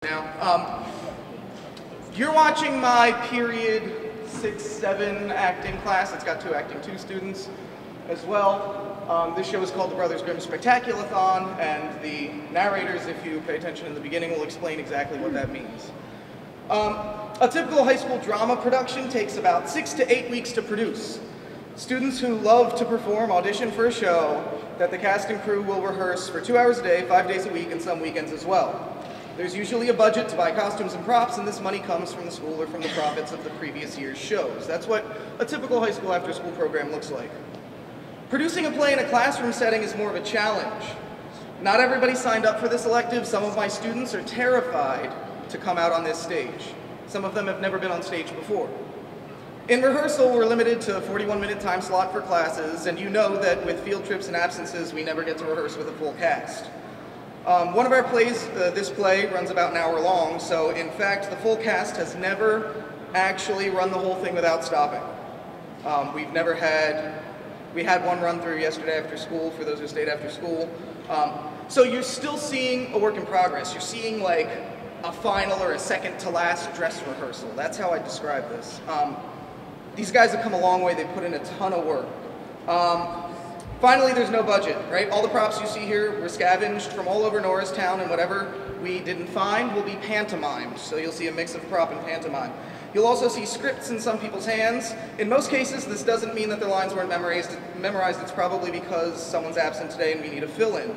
Now, you're watching my period 6-7 acting class. It's got two acting 2 students as well. This show is called The Brothers Grimm Spectaculathon, and the narrators, if you pay attention in the beginning, will explain exactly what that means. A typical high school drama production takes about 6 to 8 weeks to produce. Students who love to perform audition for a show that the cast and crew will rehearse for 2 hours a day, 5 days a week, and some weekends as well. There's usually a budget to buy costumes and props, and this money comes from the school or from the profits of the previous year's shows. That's what a typical high school after-school program looks like. Producing a play in a classroom setting is more of a challenge. Not everybody signed up for this elective. Some of my students are terrified to come out on this stage. Some of them have never been on stage before. In rehearsal, we're limited to a 41-minute time slot for classes, and you know that with field trips and absences, we never get to rehearse with a full cast. One of our plays, this play, runs about an hour long, so in fact, the full cast has never actually run the whole thing without stopping. We had one run through yesterday after school, for those who stayed after school. So you're still seeing a work in progress. You're seeing like a final or a second to last dress rehearsal. That's how I describe this. These guys have come a long way. They've put in a ton of work. Finally, there's no budget, right? All the props you see here were scavenged from all over Norristown, and whatever we didn't find will be pantomimed. So you'll see a mix of prop and pantomime. You'll also see scripts in some people's hands. In most cases, this doesn't mean that their lines weren't memorized. It's probably because someone's absent today and we need a fill-in.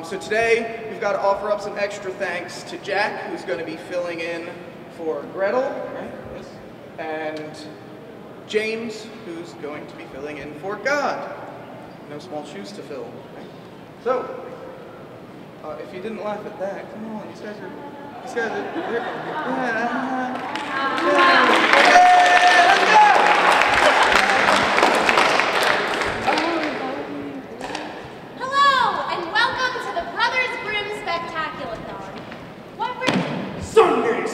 So today, we've got to offer up some extra thanks to Jack, who's going to be filling in for Gretel, right? Yes. And James, who's going to be filling in for God. No small shoes to fill. Right? So, if you didn't laugh at that, come on, these guys are Hello, and welcome to the Brothers Grimm Spectaculathon. What we're... Sunday!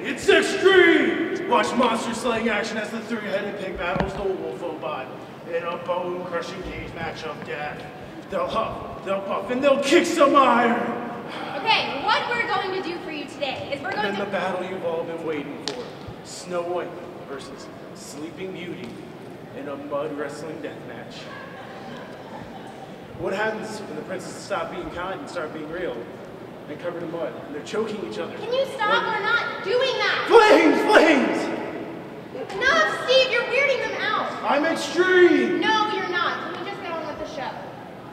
It's extreme! Watch monster slaying action as the three-headed pig battles the wolf-o-bot in a bone-crushing cage match of death. They'll huff, they'll puff, and they'll kick some iron! Okay, what we're going to do for you today is And the battle you've all been waiting for. Snow White versus Sleeping Beauty in a mud wrestling death match. What happens when the princesses stop being kind and start being real? They're covered in mud, and they're choking each other. Can you stop? We're not doing that! Flames! Enough, Steve! You're weirding them out! I'm extreme! No, you're not. Can we just get on with the show?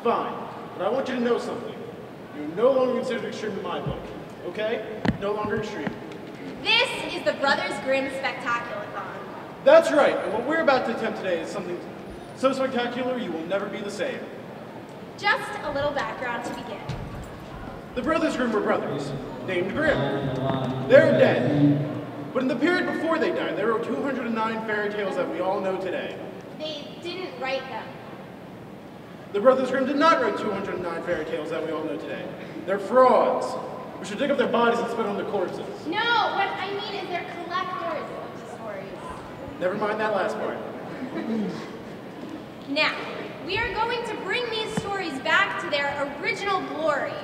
Fine, but I want you to know something. You're no longer considered extreme in my book, okay? No longer extreme. This is the Brothers Grimm Spectaculathon. That's right, and what we're about to attempt today is something so spectacular you will never be the same. Just a little background to begin. The Brothers Grimm were brothers, named Grimm. They're dead. But in the period before they died, there were 209 fairy tales that we all know today. They didn't write them. The Brothers Grimm did not write 209 fairy tales that we all know today. They're frauds. We should dig up their bodies and spit on the corpses. No, what I mean is they're collectors of the stories. Never mind that last part. Now, we are going to bring these stories back to their original glory.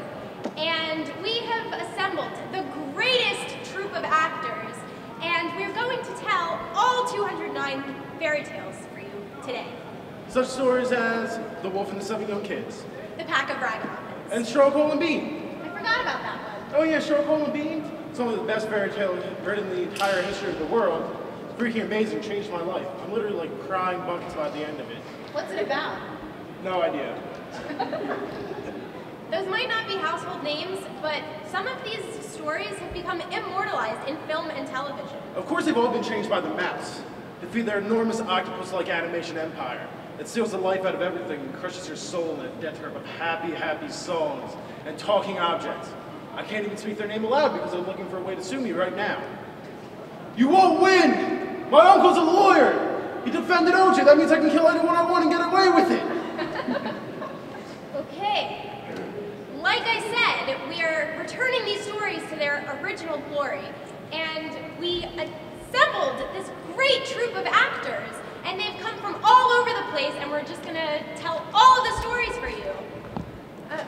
And we have assembled the greatest troupe of actors, and we're going to tell all 209 fairy tales for you today. Such stories as The Wolf and the 7 Young Kids. The Pack of Ragamuffins. And Straw Coal and Bean. I forgot about that one. Oh yeah, Straw Coal and Bean. It's one of the best fairy tales written in the entire history of the world. It's freaking amazing, changed my life. I'm literally like crying buckets by the end of it. What's it about? No idea. Those might not be household names, but some of these stories have become immortalized in film and television. Of course they've all been changed by the mouse. They feed their enormous octopus-like animation empire. It steals the life out of everything and crushes your soul in a death trap of happy, happy songs and talking objects. I can't even speak their name aloud because they're looking for a way to sue me right now. You won't win! My uncle's a lawyer! He defended OJ. That means I can kill anyone I want and get away with it! Okay. Like I said, we are returning these stories to their original glory, and we assembled this great troupe of actors, and they've come from all over the place, and we're just going to tell all of the stories for you. I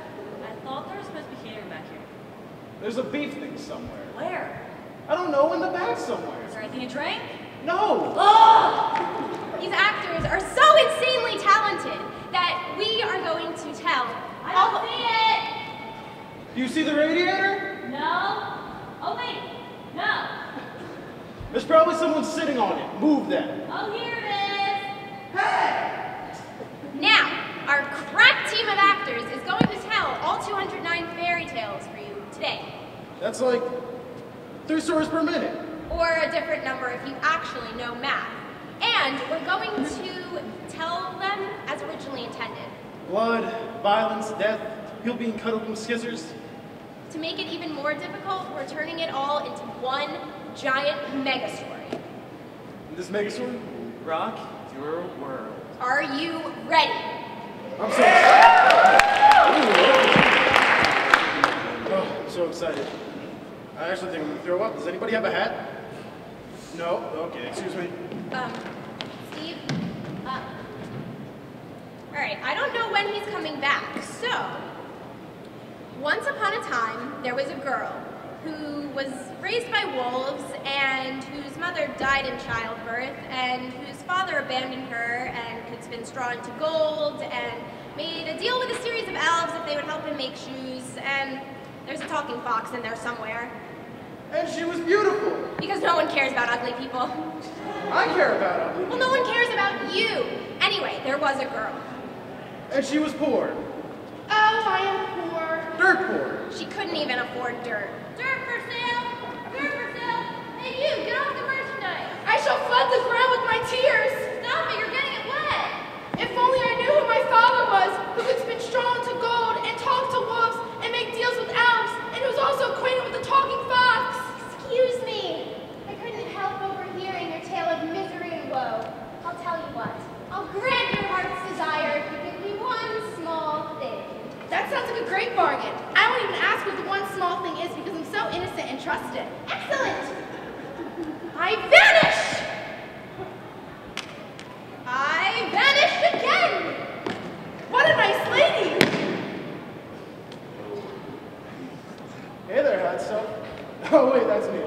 thought there was supposed to be hearing back here. There's a beef thing somewhere. Where? I don't know, in the back somewhere. Is there anything to drink? No! Oh! These actors are so insanely talented that we are going to tell. I don't see it! Do you see the radiator? No. Oh, wait. No. There's probably someone sitting on it. Move that. Oh, here it is. Hey! Now, our crack team of actors is going to tell all 209 fairy tales for you today. That's like 3 stories per minute. Or a different number if you actually know math. And we're going to tell them as originally intended. Blood, violence, death, people being cut open with scissors. To make it even more difficult, we're turning it all into one giant mega story. This megastory will rock your world. Are you ready? I'm so excited. Oh, I'm so excited. I actually think I'm gonna throw up. Does anybody have a hat? No? Okay, excuse me. Steve, alright, I don't know when he's coming back, so, once upon a time, there was a girl who was raised by wolves and whose mother died in childbirth and whose father abandoned her and could spin straw into gold and made a deal with a series of elves if they would help him make shoes, and there's a talking fox in there somewhere. And she was beautiful. Because no one cares about ugly people. I care about ugly Well, no one cares about you. Anyway, there was a girl. And she was poor. Oh, I am poor. Dirt poor. She couldn't even afford dirt. Dirt for sale! Dirt for sale! Hey, you, get off the merchandise! I shall flood the ground with my tears! Stop it, you're getting it wet! If only I knew who my father was, who could spin straw into gold and talk to wolves and make deals with elves, and who's also acquainted with the talking fox! Excuse me. I couldn't help overhearing your tale of misery and woe. I'll tell you what. I'll grant your heart's desire if you give me one small thing. That sounds like a great bargain. I won't even ask what the one small thing is because I'm so innocent and trusted. Excellent! I vanish! I vanished again! What a nice lady! Hey there, hot stuff. Oh wait, that's me.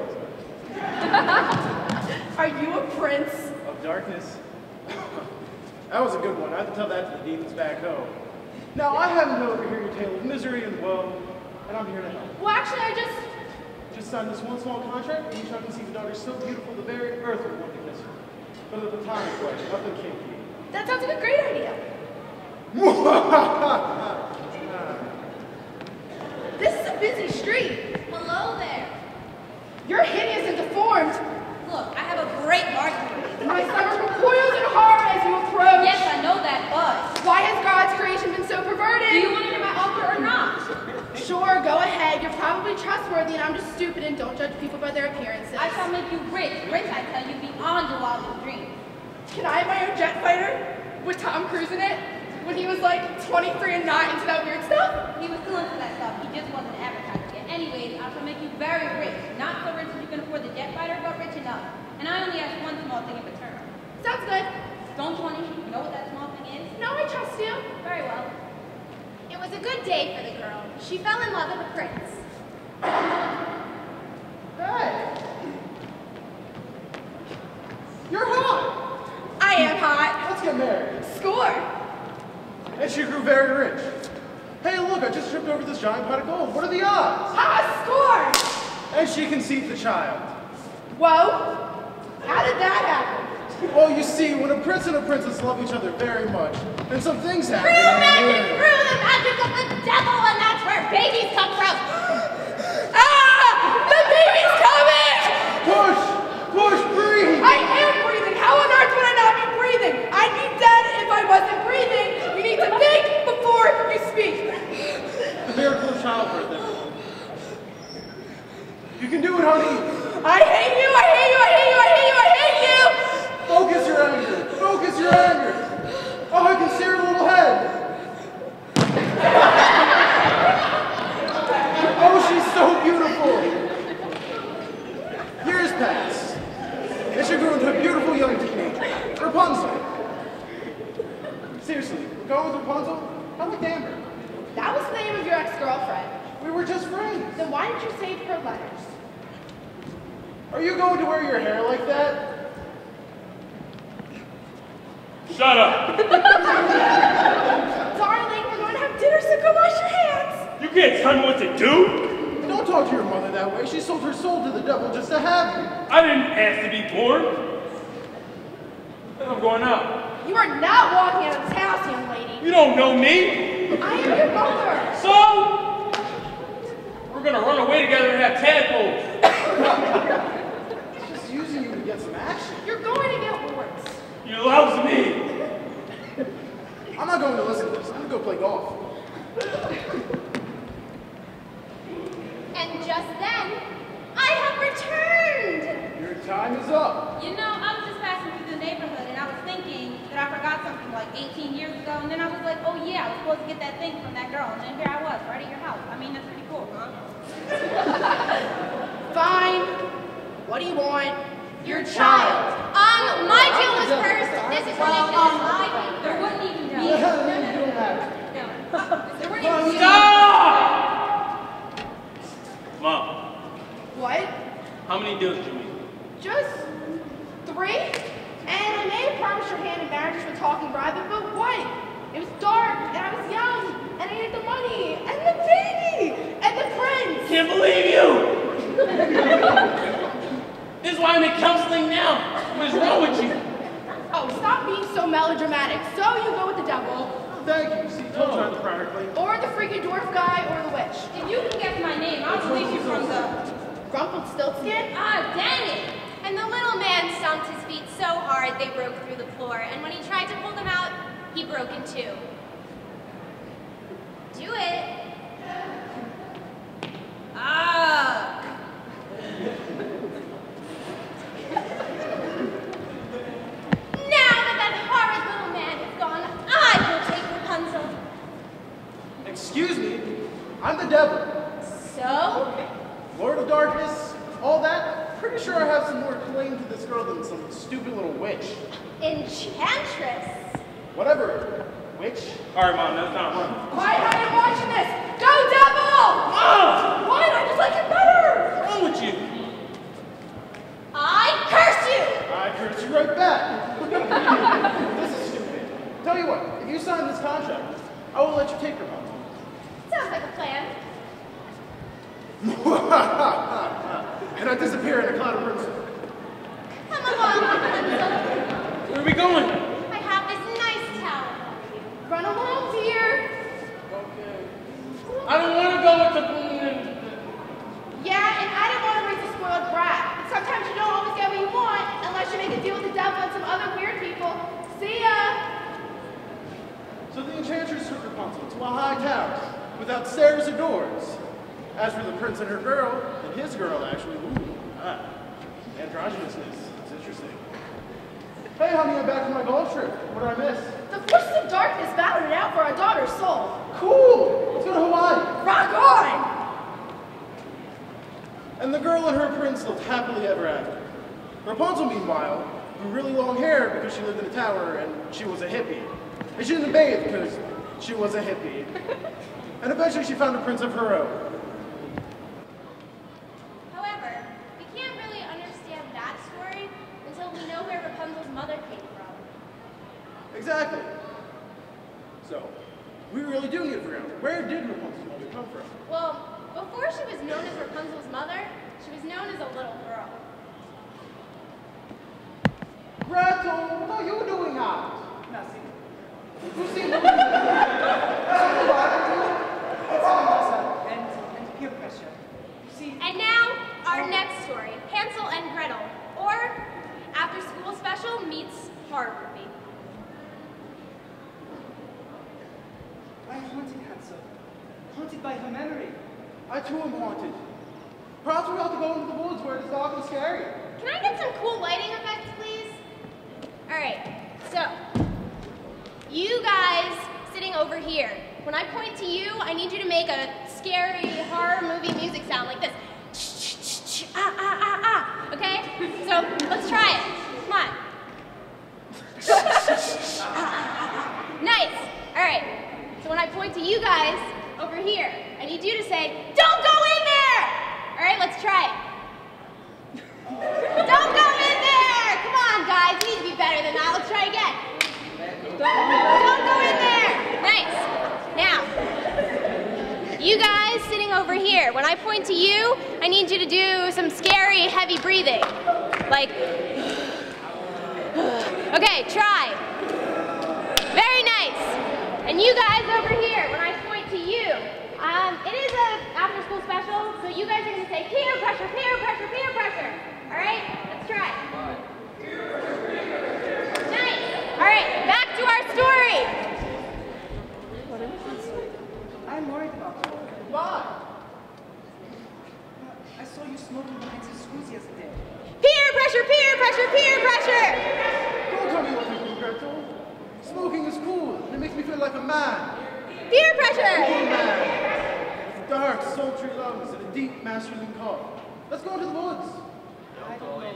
Are you a prince? Of darkness. That was a good one. I have to tell that to the demons back home. Now, I happen to overhear your tale of misery and woe, and I'm here to help. Well, actually, I Just signed this one small contract, and each I conceive a daughter so beautiful the very earth would want to kiss her. But at the time, way, nothing came to me. that sounds like a great idea. This is a busy street. Hello there. You're hideous and deformed. Look, I have a great bargain for you. My stomach recoils in horror as you approach. Yes, I know that, but Why has God's creation been so perverted? do you want to hear my offer or not? Sure, go ahead. You're probably trustworthy and I'm just stupid and don't judge people by their appearances. I shall make you rich. Rich, I tell you, beyond your wildest dreams. Can I have my own jet fighter with Tom Cruise in it? When he was like 23 and not into that weird stuff? He was still into that stuff. He just wasn't an advertiser yet. Anyways, I shall make you very rich. Not so rich that you can afford the jet fighter, but rich enough. And I only ask one small thing in return. Sounds good. Don't you want to know what that small thing is? No, I trust you. Very well. It was a good day for the girl. She fell in love with the prince. Hey! You're hot! I am hot. Let's get married. Score. And she grew very rich. Hey, look, I just tripped over this giant pot of gold. What are the odds? Score. And she conceived the child. Whoa. How did that happen? Well, you see, when a prince and a princess love each other very much, then some things happen. Through magic, through the magic of the devil, and that's where babies come from. Ah! The baby's coming! Push! Push! Breathe! I am breathing. How on earth would I not be breathing? I'd be dead if I wasn't breathing. You need to think before you speak. The miracle of childbirth, everyone. You can do it, honey. I hate you. I hate you. I hate you. I hate you. I hate you. Focus your anger. Focus your anger. Oh, I can see her little head. Oh, she's so beautiful. Years pass, and she grew into a beautiful young teenager, Rapunzel. Seriously, we're going with Rapunzel? How like Amber? That was the name of your ex-girlfriend. We were just friends. Then why did you say Are you going to wear your hair like that? Shut up! Darling, we're going to have dinner, so go wash your hands. You can't tell me what to do! Don't talk to your mother that way. She sold her soul to the devil just to have you. I didn't ask to be born. I'm going out. You are not walking out of this house, young lady. You don't know me. I am your mother. So, we're gonna run away together and have tadpoles. She's just using you to get some action. You're going to get warts. You loves me. I'm not going to listen to this. I'm going to go play golf. And just then, I have returned! Your time is up. You know, I was just passing through the neighborhood and I was thinking that I forgot something like 18 years ago, and then I was like, oh yeah, I was supposed to get that thing from that girl, and then here I was, right at your house. I mean, that's pretty cool, huh? Fine. What do you want? Your child. My deal was first. This is ridiculous. There wouldn't even be. You don't have to. There wouldn't even be. Stop! Mom, What? how many deals did you make? Just 3? And I may have promised your hand in marriage for talking rabbit, but what? It was dark, and I was young, and I needed the money, and the baby, and the prince. Can't believe you! This is why I'm in counseling now. What is wrong with you? Oh, stop being so melodramatic. So you go with the devil, Thank you. See, told you I'm the prior claim. or the freaking dwarf guy, or the witch. If you can guess my name, I'll release you from the... Rumpelstiltskin? Ah, dang it! And the little man stomped his feet so hard they broke through the floor, and when he tried to pull them out, he broke in two. Do it. Ah! Now that horrid little man is gone, I will take Rapunzel. Excuse me. I'm the devil. So? Lord of Darkness, all that. Pretty sure I have some more claim to this girl than some stupid little witch. Enchantress. Whatever. Witch? All right, Mom, that's not one. Quiet, honey, I'm watching this. Go, devil! Mom! What? I just like it better. What's wrong with you? I curse you! I curse you right back. This is stupid. Tell you what, if you sign this contract, I will let you take her home. Sounds like a plan. And I disappear in a cloud of crimson. Come along, Rapunzel. Where are we going? I have this nice towel for you. Run along, dear. Okay. I don't want to go with the... Yeah, and I didn't want to raise a spoiled brat. But sometimes you don't always get what you want unless you make a deal with the devil and some other weird people. See ya! So the enchantress took Rapunzel to a high tower without stairs or doors. As for the prince and her girl, and his girl actually, androgynousness. It's interesting. Hey honey, I'm back from my golf trip. What did I miss? The forces of darkness battled it out for our daughter's soul. Cool! Let's go to Hawaii. Rock on! And the girl and her prince lived happily ever after. Rapunzel, meanwhile, grew really long hair because she lived in a tower and she was a hippie. And she didn't bathe because she was a hippie. And eventually she found a prince of her own. However, we can't really understand that story until we know where Rapunzel's mother came from. Exactly. So, we really do need to figure out, where did Rapunzel's mother come from? Well, before she was known as Rapunzel's mother, she was known as a little girl. Gretel, what are you doing out? Nothing. You seem to be... And peer pressure. You see, And now, our next story, Hansel and Gretel, or After School Special meets Horror Movie. I'm haunted, Hansel. Haunted by her memory. I too am haunted. Perhaps we ought to go into the woods where it is dark and scary. Can I get some cool lighting effects, please? All right, so you guys sitting over here, when I point to you, I need you to make a scary horror movie music sound like this. Okay? So let's try it. Come on. Nice. All right. So when I point to you guys over here, I need you to say, "Don't go in there!" All right, let's try it. I point to you, I need you to do some scary, heavy breathing. Like, okay, try. Very nice. And you guys over here, when I point to you, it is an after-school special, so you guys are going to say peer pressure, peer pressure, peer pressure. All right, let's try. Nice. All right, back to our story. I'm worried about you. Why? I saw you smoking behind the schools yesterday. Peer pressure, peer pressure, peer pressure. Don't tell me what to do, Gretel. Smoking is cool, and it makes me feel like a man. Peer pressure. Cool man. With dark, sultry lungs and a deep, masculine cough. Let's go into the woods.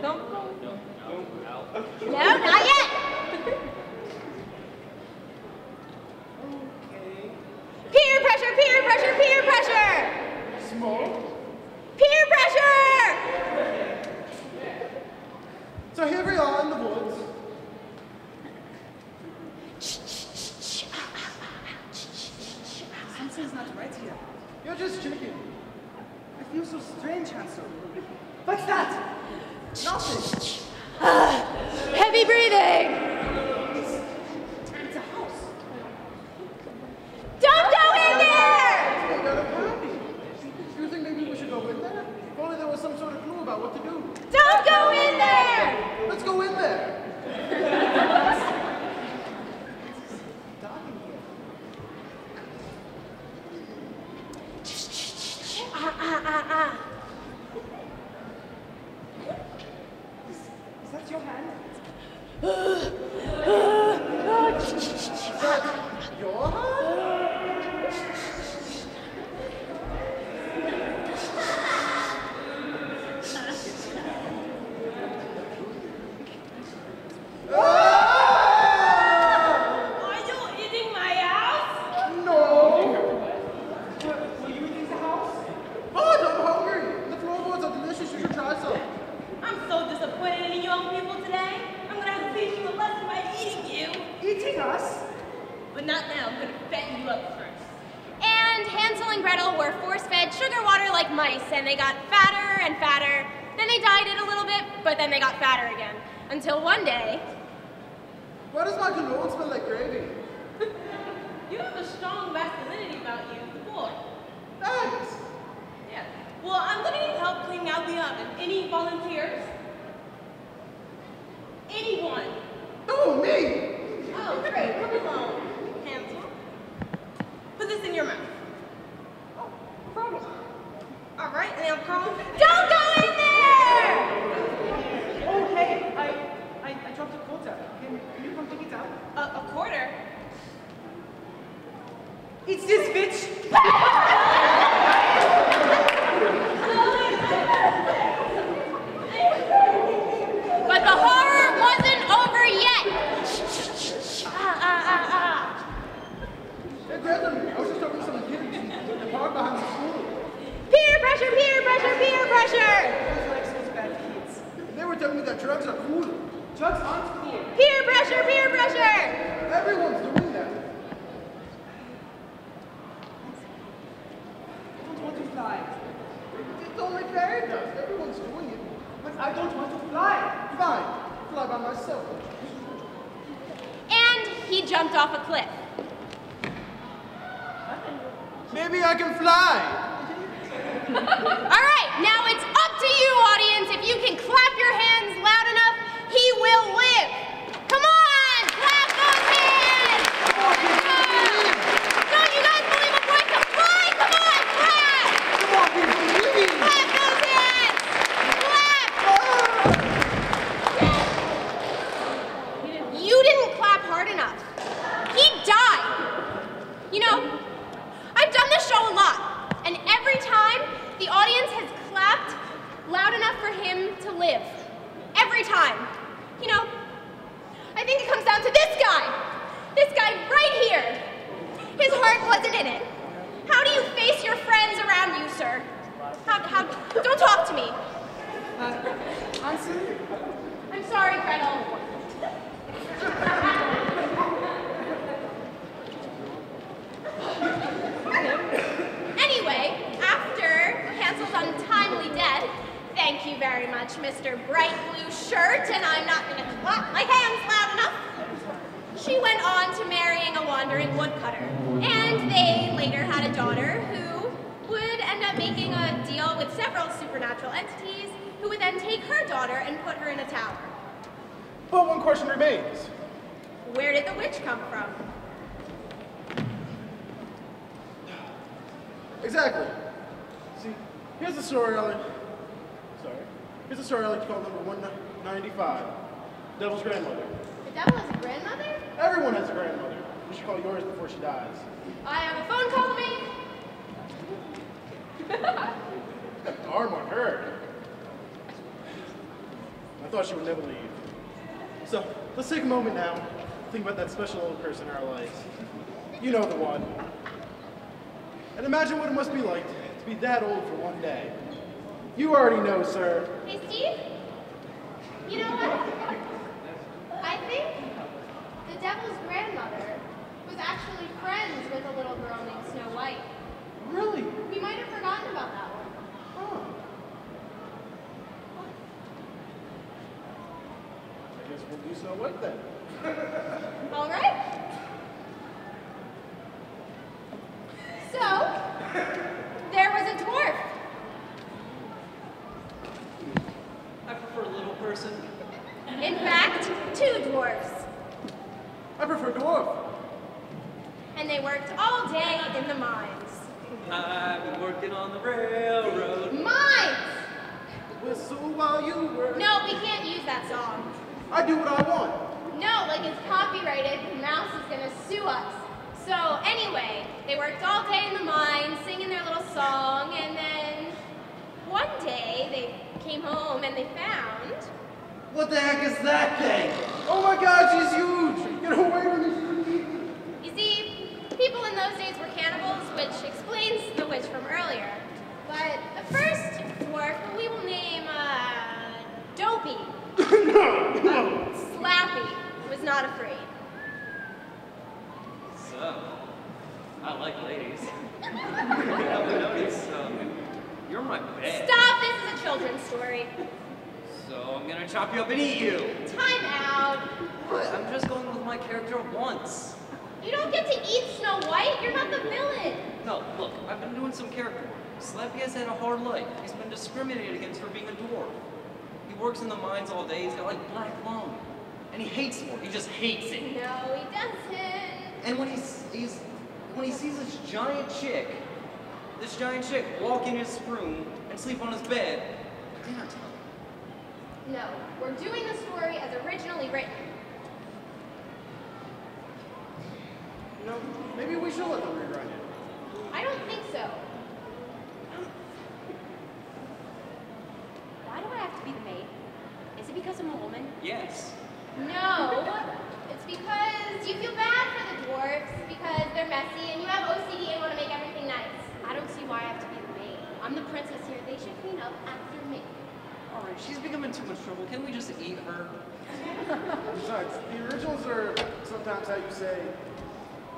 No, not yet. Okay. Peer pressure, peer pressure, peer pressure. Smoke. Peer pressure. So here we are in the woods. Something's not right here. You're just chicken. I feel so strange, Hansel. What's that? Nothing. Heavy breathing. It's a house. Don't go in there. They got a party. Do you think maybe we should go in there? If only there was some sort of clue about what to do. Don't go in there. Let's go in there. Dark in here. Is that your hand? Your hand? Are you eating my house? No! Were you eating the house? But I'm hungry! The floorboards are delicious, you should try some. I'm so disappointed in you young people today. I'm gonna have to teach you a lesson by eating you. Eating us? But not now, I'm gonna fatten you up first. And Hansel and Gretel were force-fed sugar water like mice, and they got fatter and fatter. Then they dieted a little bit, but then they got fatter again. Until one day, Why does my cologne smell like gravy? You have a strong masculinity about you, boy. Thanks! Yeah. Well, I'm gonna need help cleaning out the oven. Any volunteers? Anyone? Oh, me! Oh, great. Come along, Hansel. Put this in your mouth. Oh, no problem. All right, now Carl. don't go in there! Oh, hey, I dropped a quarter. Can you come pick it up? A quarter? It's this bitch! But the horror wasn't over yet. Hey, Gretel, I was just talking to some kids in the park behind the school. Peer pressure, peer pressure, peer pressure. Who likes those bad kids? They were telling me that drugs are cool. Drugs aren't cool. Peer pressure, peer pressure. Everyone's doing that. I don't want to fly. It's only fair, does. Everyone's doing it. But I don't want to fly. Fine. Fly by myself. And he jumped off a cliff. Maybe I can fly. All right, now it's up to you, audience. If you can clap your hands loud enough, he will live. Come on, clap those hands. Don't you guys believe a boy can fly? Come on, clap. Come on, people, believe me. Clap those hands. Clap. You didn't clap hard enough. He died. You know, I've done this show a lot, and every time the audience has clapped loud enough for him to live. Every time. You know, I think it comes down to this guy. This guy right here. His heart wasn't in it. How do you face your friends around you, sir? Don't talk to me. Hansel? I'm sorry, Gretel. Anyway, after Thank you very much, Mr. Bright Blue Shirt, and I'm not going to clap my hands loud enough. She went on to marrying a wandering woodcutter, and they later had a daughter who would end up making a deal with several supernatural entities who would then take her daughter and put her in a tower. But one question remains. Where did the witch come from? Exactly. See, here's the story I like. Sorry. Here's the story I like to call number 195. Devil's grandmother. The devil has a grandmother? Everyone has a grandmother. You should call yours before she dies. I have a phone call to make. Got an arm on her. I thought she would never leave. So, let's take a moment now to think about that special old person in our lives. You know the one. And imagine what it must be like to be that old for one day. You already know, sir. Hey, Steve? You know what? I think the devil's grandmother was actually friends with a little girl named Snow White. Really? We might have forgotten about that one. Huh. I guess we'll do Snow White then. All right. So, there was a dwarf. I prefer little person. In fact, two dwarfs. I prefer dwarf. And they worked all day in the mines. I've been working on the railroad. Mines! Whistle while you work. No, we can't use that song. I do what I want. No, like it's copyrighted, the mouse is gonna sue us. So anyway, they worked all day in the mines, singing their little song, and then one day they came home and they found... What the heck is that thing? Oh my God, she's huge! Get away from me! You see, people in those days were cannibals, which explains the witch from earlier. But the first dwarf, we will name, Dopey. No! Slappy was not afraid. So, I like ladies. You haven't noticed, you're my bed. Stop, this is a children's story. So I'm gonna chop you up and eat you. Time out. What? I'm just going with my character once. You don't get to eat Snow White, you're not the villain. No, look, I've been doing some character work. Slappy has had a hard life. He's been discriminated against for being a dwarf. He works in the mines all day, he's got like black lung. And he hates work, he just hates it. No, he doesn't. And when he sees this giant chick walk in his room and sleep on his bed, I dare tell him. No, we're doing the story as originally written. You know, maybe we should let them rewrite it. I don't think so. Why do I have to be the maid? Is it because I'm a woman? Yes. No, it's because you feel bad for the dwarves because they're messy and you have OCD and want to make everything nice. I don't see why I have to be the maid. I'm the princess here. They should clean up after me. Alright, she's becoming too much trouble. Can we just eat her? Besides, the originals are sometimes how you say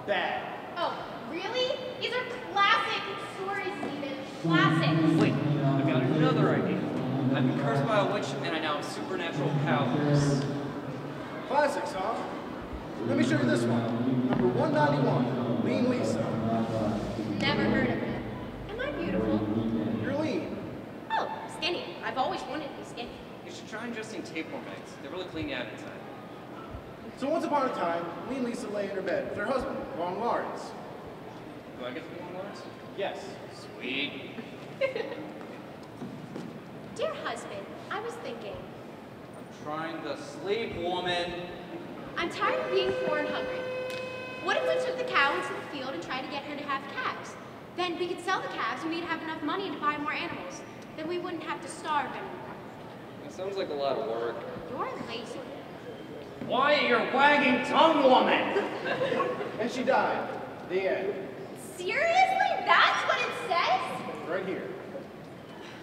bad. Oh, really? These are classic stories, Stephen. Classics. Wait, I've got another idea. I've been cursed by a witch and I now have supernatural powers. Classics, huh? Let me show you this one. Number 191, Lean Lisa. Never heard of it. Am I beautiful? You're lean. Oh, skinny. I've always wanted to be skinny. You should try ingesting tapeworm eggs. They really clean you out inside. So once upon a time, Lean Lisa lay in her bed with her husband, Long Lawrence. Do I get the one words? Yes. Sweet. Dear husband, I was thinking, I'm trying to sleep, woman. I'm tired of being poor and hungry. What if we took the cow into the field and tried to get her to have calves? Then we could sell the calves and we'd have enough money to buy more animals. Then we wouldn't have to starve anymore. That sounds like a lot of work. You're lazy. Why your wagging tongue, woman? And she died. The end. Seriously? That's what it says? Right here.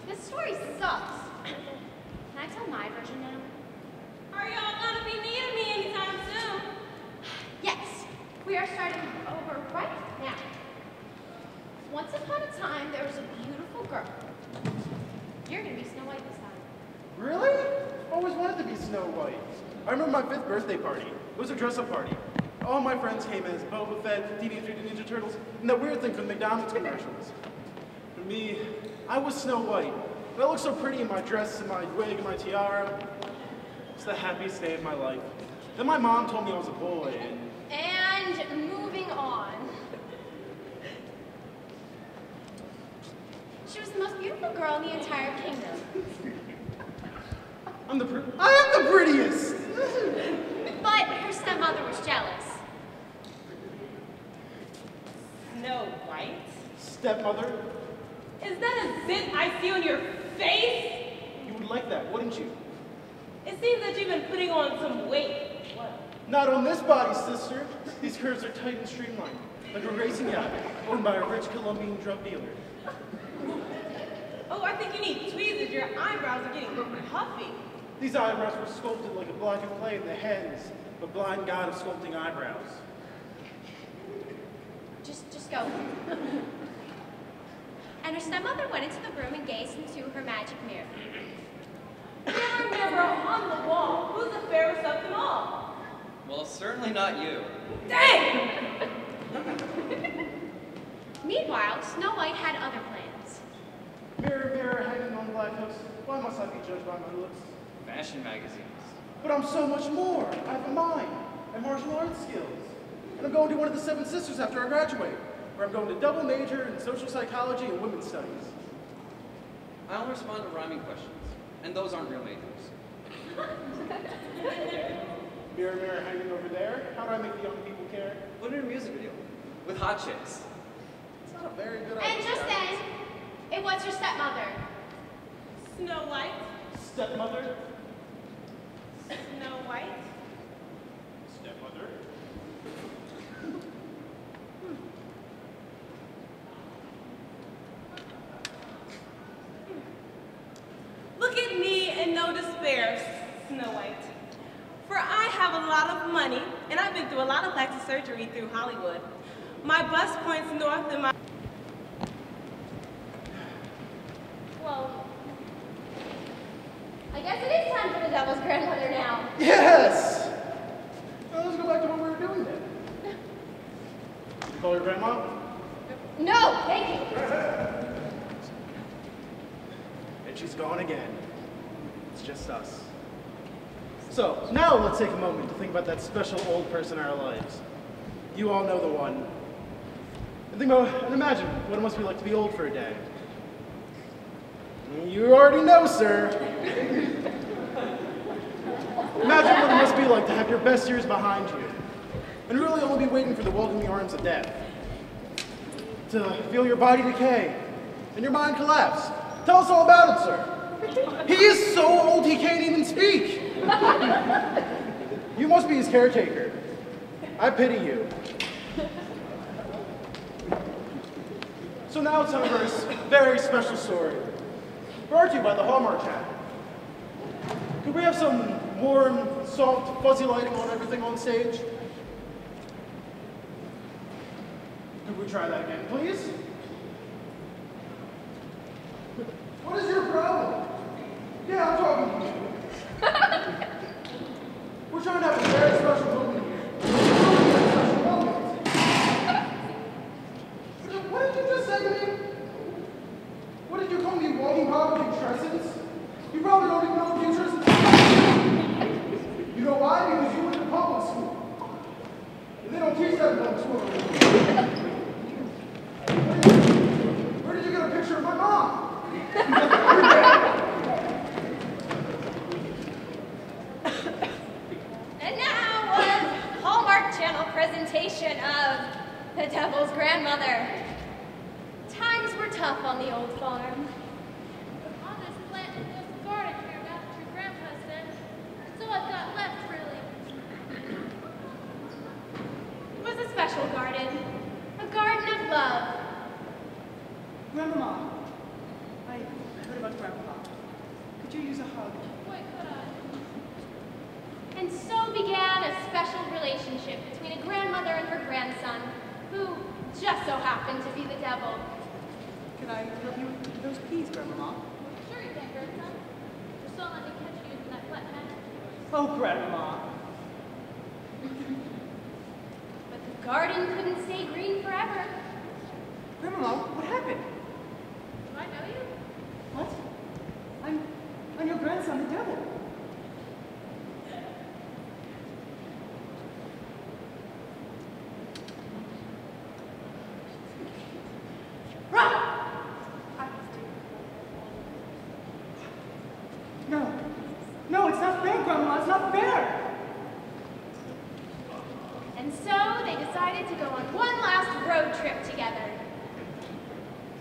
This story sucks. Can I tell my version now? Are y'all gonna be needing me anytime soon? Yes, we are starting over right now. Once upon a time, there was a beautiful girl. You're gonna be Snow White this time. Snow White. I remember my 5th birthday party. It was a dress-up party. All my friends came as Boba Fett, Teenage Mutant Ninja Turtles, and that weird thing from the McDonald's commercials. For me, I was Snow White. And I looked so pretty in my dress and my wig and my tiara. It's the happiest day of my life. Then my mom told me I was a boy, And moving on. She was the most beautiful girl in the entire kingdom. I am the prettiest! But her stepmother was jealous. Snow White? Stepmother, Is that a zit I see on your face? you would like that, wouldn't you? It seems that you've been putting on some weight. What? Not on this body, sister. These curves are tight and streamlined, like a racing yacht owned by a rich Colombian drug dealer. Oh, I think you need tweezers. Your eyebrows are getting puffy. These eyebrows were sculpted like a block of clay in the hands of a blind god of sculpting eyebrows. Just go. And her stepmother went into the room and gazed into her magic mirror. Mirror, mirror on the wall. Who's the fairest of them all? Well, certainly not you. Dang! Meanwhile, Snow White had other plans. Mirror, mirror, hanging on black hooks. Why must I be judged by my looks? Fashion magazines. But I'm so much more. I have a mind and martial arts skills. And I'm going to one of the 7 sisters after I graduate, where I'm going to double major in social psychology and women's studies. I only respond to rhyming questions, and those aren't real majors. Mirror, mirror, hanging over there. How do I make the young people care? Put it in a music video with hot chicks. It's not a very good idea. And just then, it was her stepmother. Snow White? Stepmother? Snow White? Stepmother? Look at me in no despair, Snow White. For I have a lot of money, and I've been through a lot of plastic surgery through Hollywood. My bust points north and my... Well, I guess it is time for the devil's grandmother now. Yes! Well, let's go back to what we were doing then. You call your grandma? No, thank you. And she's gone again. It's just us. So, now let's take a moment to think about that special old person in our lives. You all know the one. And think about and imagine what it must be like to be old for a day. You already know, sir. Imagine what it must be like to have your best years behind you, and really only be waiting for the welcoming arms of death. To feel your body decay, and your mind collapse. Tell us all about it, sir. He is so old he can't even speak. You must be his caretaker. I pity you. So now it's time for a very special story, brought to you by the Hallmark Channel. Could we have some warm, soft, fuzzy lighting on everything on stage? Could we try that again, please? What is your problem? Yeah, I'm talking to you. We're trying to have a very special moment here. Special moment. What did you just say to me? What did you call me, walking hog with crescents? You probably don't even know what crescents are. You know why? Because you went to public school. And they don't teach that in public school. Where did you get a picture of my mom? And now was Hallmark Channel presentation of The Devil's Grandmother. Times were tough on the old farm. On this plant, there's a garden here about your grandpa's then. So I've got left, really. It was a special garden. A garden of love. Grandma, I heard about Grandpa. Could you use a hug? Wait, could I? And so began a special relationship between a grandmother and her grandson, who just so happened to be the devil. Can I help you with those peas, Grandma? Sure you can, grandson. Just don't let me catch you using that wet magic. Oh, Grandma. But the garden couldn't stay green forever. Grandma,